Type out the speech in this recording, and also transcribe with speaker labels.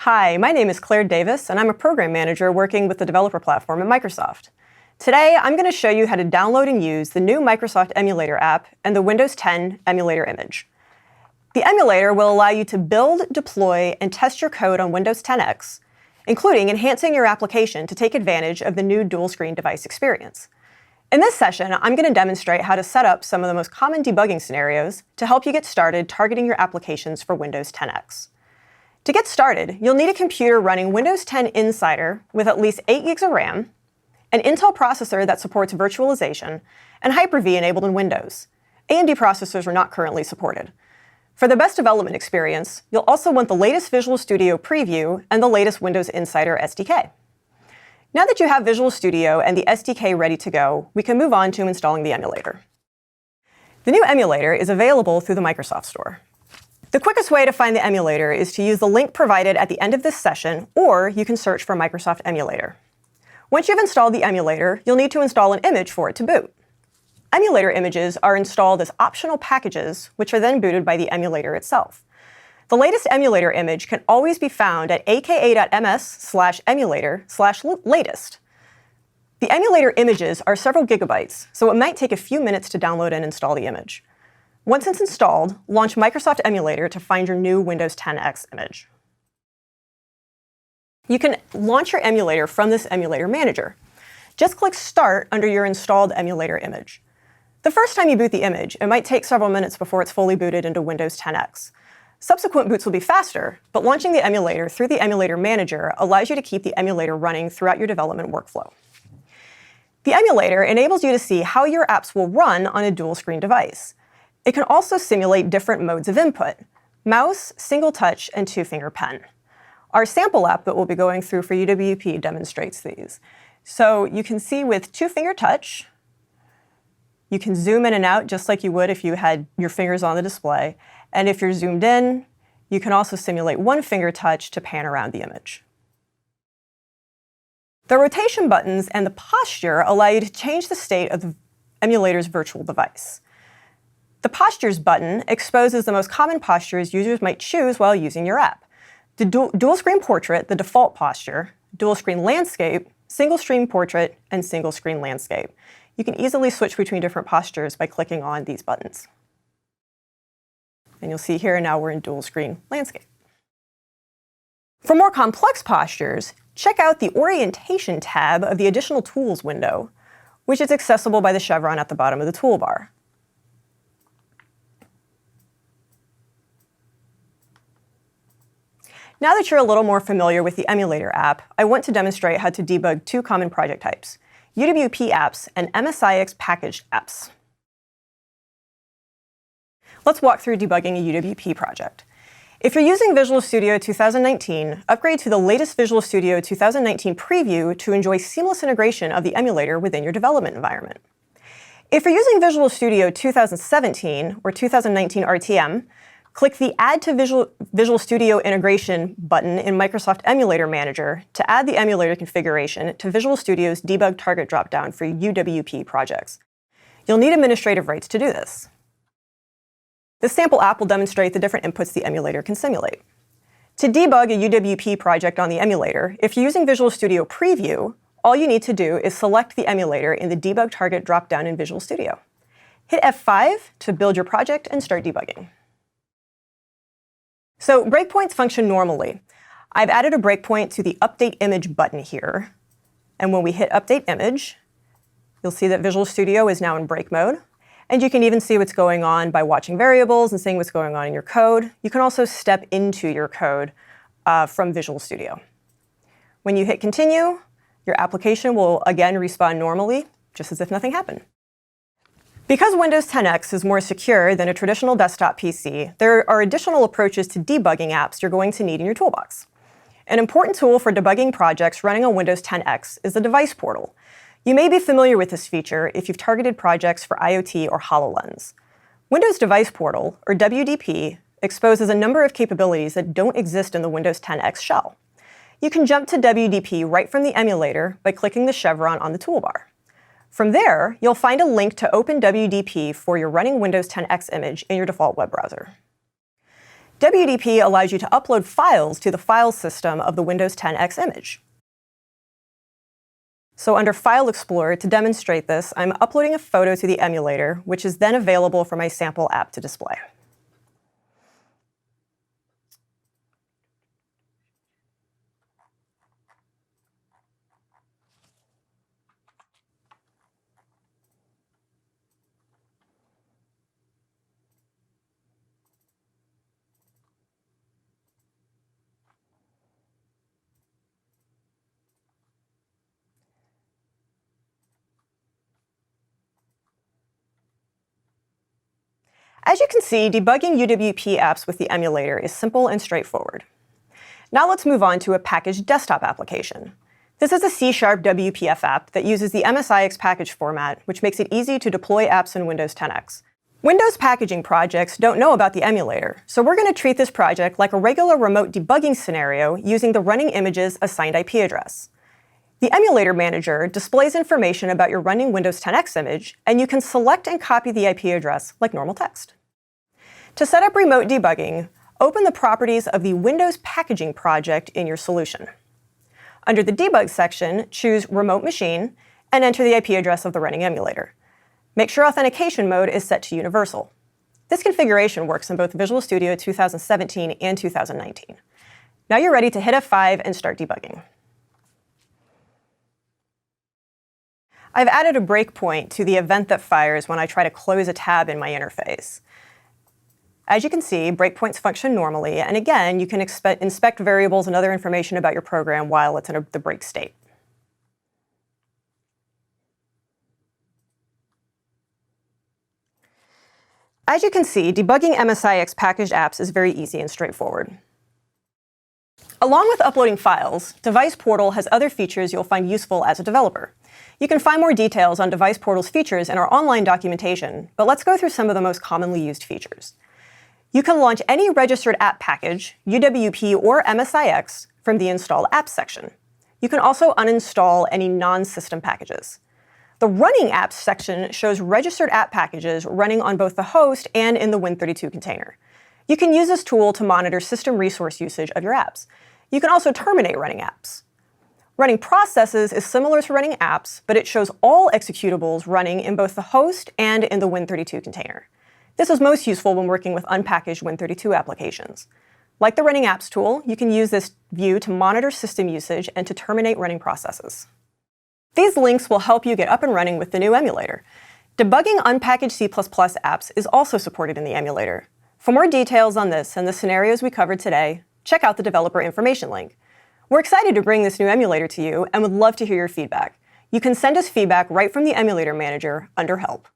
Speaker 1: Hi, my name is Claire Davis, and I'm a program manager working with the developer platform at Microsoft. Today, I'm going to show you how to download and use the new Microsoft Emulator app and the Windows 10 emulator image. The emulator will allow you to build, deploy, and test your code on Windows 10X, including enhancing your application to take advantage of the new dual-screen device experience. In this session, I'm going to demonstrate how to set up some of the most common debugging scenarios to help you get started targeting your applications for Windows 10X. To get started, you'll need a computer running Windows 10 Insider with at least 8 gigs of RAM, an Intel processor that supports virtualization, and Hyper-V enabled in Windows. AMD processors are not currently supported. For the best development experience, you'll also want the latest Visual Studio Preview and the latest Windows Insider SDK. Now that you have Visual Studio and the SDK ready to go, we can move on to installing the emulator. The new emulator is available through the Microsoft Store. The quickest way to find the emulator is to use the link provided at the end of this session, or you can search for Microsoft Emulator. Once you've installed the emulator, you'll need to install an image for it to boot. Emulator images are installed as optional packages, which are then booted by the emulator itself. The latest emulator image can always be found at aka.ms/emulator/latest. The emulator images are several gigabytes, so it might take a few minutes to download and install the image. Once it's installed, launch Microsoft Emulator to find your new Windows 10X image. You can launch your emulator from this emulator manager. Just click Start under your installed emulator image. The first time you boot the image, it might take several minutes before it's fully booted into Windows 10X. Subsequent boots will be faster, but launching the emulator through the emulator manager allows you to keep the emulator running throughout your development workflow. The emulator enables you to see how your apps will run on a dual-screen device. It can also simulate different modes of input: mouse, single touch, and two-finger pen. Our sample app that we'll be going through for UWP demonstrates these. So you can see with two-finger touch, you can zoom in and out just like you would if you had your fingers on the display. And if you're zoomed in, you can also simulate one-finger touch to pan around the image. The rotation buttons and the posture allow you to change the state of the emulator's virtual device. The Postures button exposes the most common postures users might choose while using your app: the dual-screen portrait, the default posture, dual-screen landscape, single-screen portrait, and single-screen landscape. You can easily switch between different postures by clicking on these buttons. And you'll see here now we're in dual-screen landscape. For more complex postures, check out the Orientation tab of the Additional Tools window, which is accessible by the chevron at the bottom of the toolbar. Now that you're a little more familiar with the emulator app, I want to demonstrate how to debug two common project types: UWP apps and MSIX-packaged apps. Let's walk through debugging a UWP project. If you're using Visual Studio 2019, upgrade to the latest Visual Studio 2019 preview to enjoy seamless integration of the emulator within your development environment. If you're using Visual Studio 2017 or 2019 RTM, click the Add to Visual Studio Integration button in Microsoft Emulator Manager to add the emulator configuration to Visual Studio's Debug Target dropdown for UWP projects. You'll need administrative rights to do this. This sample app will demonstrate the different inputs the emulator can simulate. To debug a UWP project on the emulator, if you're using Visual Studio Preview, all you need to do is select the emulator in the Debug Target dropdown in Visual Studio. Hit F5 to build your project and start debugging. So breakpoints function normally. I've added a breakpoint to the Update Image button here. And when we hit Update Image, you'll see that Visual Studio is now in break mode. And you can even see what's going on by watching variables and seeing what's going on in your code. You can also step into your code from Visual Studio. When you hit Continue, your application will again respawn normally, just as if nothing happened. Because Windows 10X is more secure than a traditional desktop PC, there are additional approaches to debugging apps you're going to need in your toolbox. An important tool for debugging projects running on Windows 10X is the Device Portal. You may be familiar with this feature if you've targeted projects for IoT or HoloLens. Windows Device Portal, or WDP, exposes a number of capabilities that don't exist in the Windows 10X shell. You can jump to WDP right from the emulator by clicking the chevron on the toolbar. From there, you'll find a link to open WDP for your running Windows 10X image in your default web browser. WDP allows you to upload files to the file system of the Windows 10 X image. So under File Explorer, to demonstrate this, I'm uploading a photo to the emulator, which is then available for my sample app to display. As you can see, debugging UWP apps with the emulator is simple and straightforward. Now let's move on to a packaged desktop application. This is a C# WPF app that uses the MSIX-packaged format, which makes it easy to deploy apps in Windows 10X. Windows packaging projects don't know about the emulator, so we're going to treat this project like a regular remote debugging scenario using the running image's assigned IP address. The Emulator Manager displays information about your running Windows 10X image, and you can select and copy the IP address like normal text. To set up remote debugging, open the properties of the Windows Packaging project in your solution. Under the Debug section, choose Remote Machine and enter the IP address of the running emulator. Make sure authentication mode is set to Universal. This configuration works in both Visual Studio 2017 and 2019. Now you're ready to hit F5 and start debugging. I've added a breakpoint to the event that fires when I try to close a tab in my interface. As you can see, breakpoints function normally, and again, you can inspect variables and other information about your program while it's in the break state. As you can see, debugging MSIX packaged apps is very easy and straightforward. Along with uploading files, Device Portal has other features you'll find useful as a developer. You can find more details on Device Portal's features in our online documentation, but let's go through some of the most commonly used features. You can launch any registered app package, UWP or MSIX, from the Install Apps section. You can also uninstall any non-system packages. The Running Apps section shows registered app packages running on both the host and in the Win32 container. You can use this tool to monitor system resource usage of your apps. You can also terminate running apps. Running processes is similar to running apps, but it shows all executables running in both the host and in the Win32 container. This is most useful when working with unpackaged Win32 applications. Like the Running Apps tool, you can use this view to monitor system usage and to terminate running processes. These links will help you get up and running with the new emulator. Debugging unpackaged C++ apps is also supported in the emulator. For more details on this and the scenarios we covered today, check out the developer information link. We're excited to bring this new emulator to you and would love to hear your feedback. You can send us feedback right from the Emulator Manager under Help.